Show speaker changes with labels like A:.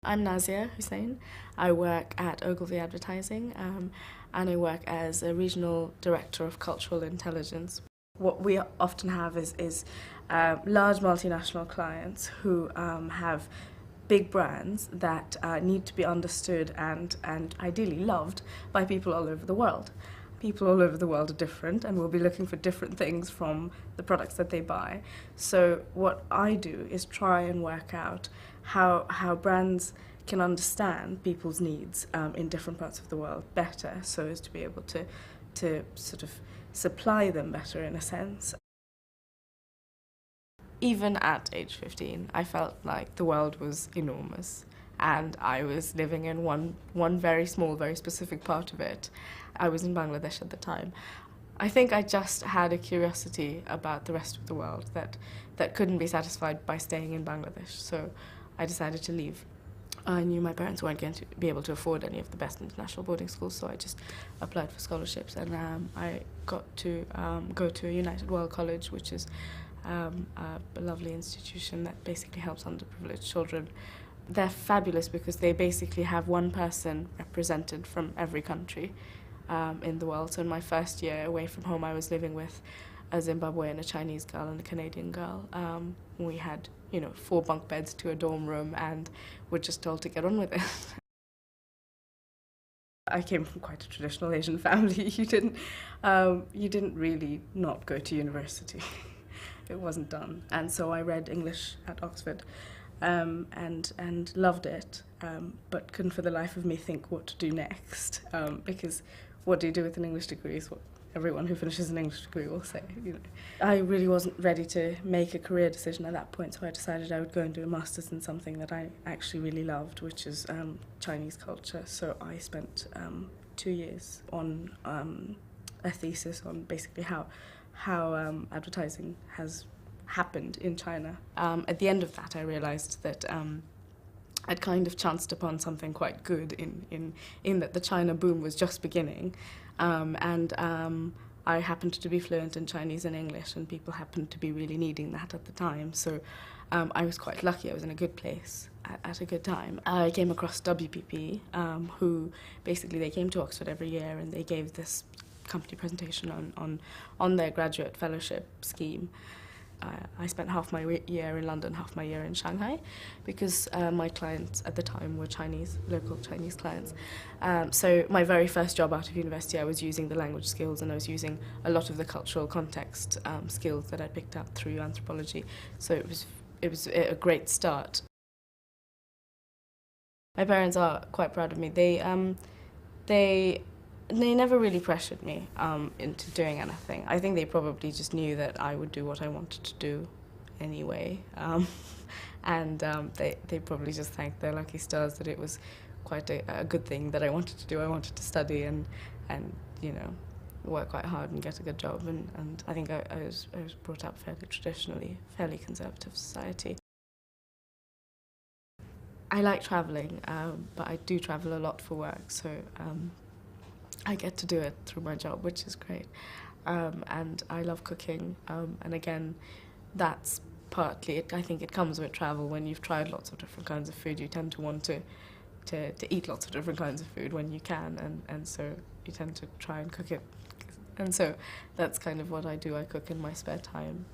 A: I'm Nazia Hussain. I work at Ogilvy Advertising and I work as a regional director of cultural intelligence. What we often have is large multinational clients who have big brands that need to be understood and ideally loved by people all over the world. People all over the world are different and will be looking for different things from the products that they buy. So what I do is try and work out how brands can understand people's needs in different parts of the world better, so as to be able to sort of supply them better in a sense. Even at age 15, I felt like the world was enormous and I was living in one very small, very specific part of it. I was in Bangladesh at the time. I think I just had a curiosity about the rest of the world that couldn't be satisfied by staying in Bangladesh, so I decided to leave. I knew my parents weren't going to be able to afford any of the best international boarding schools, so I just applied for scholarships, and I got to go to a United World College, which is a lovely institution that basically helps underprivileged children. They're fabulous because they basically have one person represented from every country in the world. So in my first year away from home, I was living with a Zimbabwean, a Chinese girl and a Canadian girl. We had, 4 bunk beds to a dorm room and were just told to get on with it. I came from quite a traditional Asian family. You didn't really not go to university. It wasn't done. And so I read English at Oxford and loved it, but couldn't for the life of me think what to do next, because what do you do with an English degree is what everyone who finishes an English degree will say. I really wasn't ready to make a career decision at that point, so I decided I would go and do a master's in something that I actually really loved, which is Chinese culture. So I spent 2 years on a thesis on basically how advertising has happened in China. At the end of that, I realised that I'd kind of chanced upon something quite good in that the China boom was just beginning, and I happened to be fluent in Chinese and English, and people happened to be really needing that at the time. So I was quite lucky. I was in a good place at a good time. I came across WPP, who basically they came to Oxford every year and they gave this company presentation on their graduate fellowship scheme. I spent half my year in London, half my year in Shanghai, because my clients at the time were local Chinese clients. So my very first job out of university, I was using the language skills and I was using a lot of the cultural context skills that I picked up through anthropology. So it was a great start. My parents are quite proud of me. They never really pressured me into doing anything. I think they probably just knew that I would do what I wanted to do anyway. And they probably just thanked their lucky stars that it was quite a good thing that I wanted to do. I wanted to study and work quite hard and get a good job. And I think I was brought up fairly traditionally, fairly conservative society. I like travelling, but I do travel a lot for work, so I get to do it through my job, which is great. And I love cooking, and again, that's partly it. I think it comes with travel. When you've tried lots of different kinds of food, you tend to want to eat lots of different kinds of food when you can, and so you tend to try and cook it. And so that's kind of what I do. I cook in my spare time.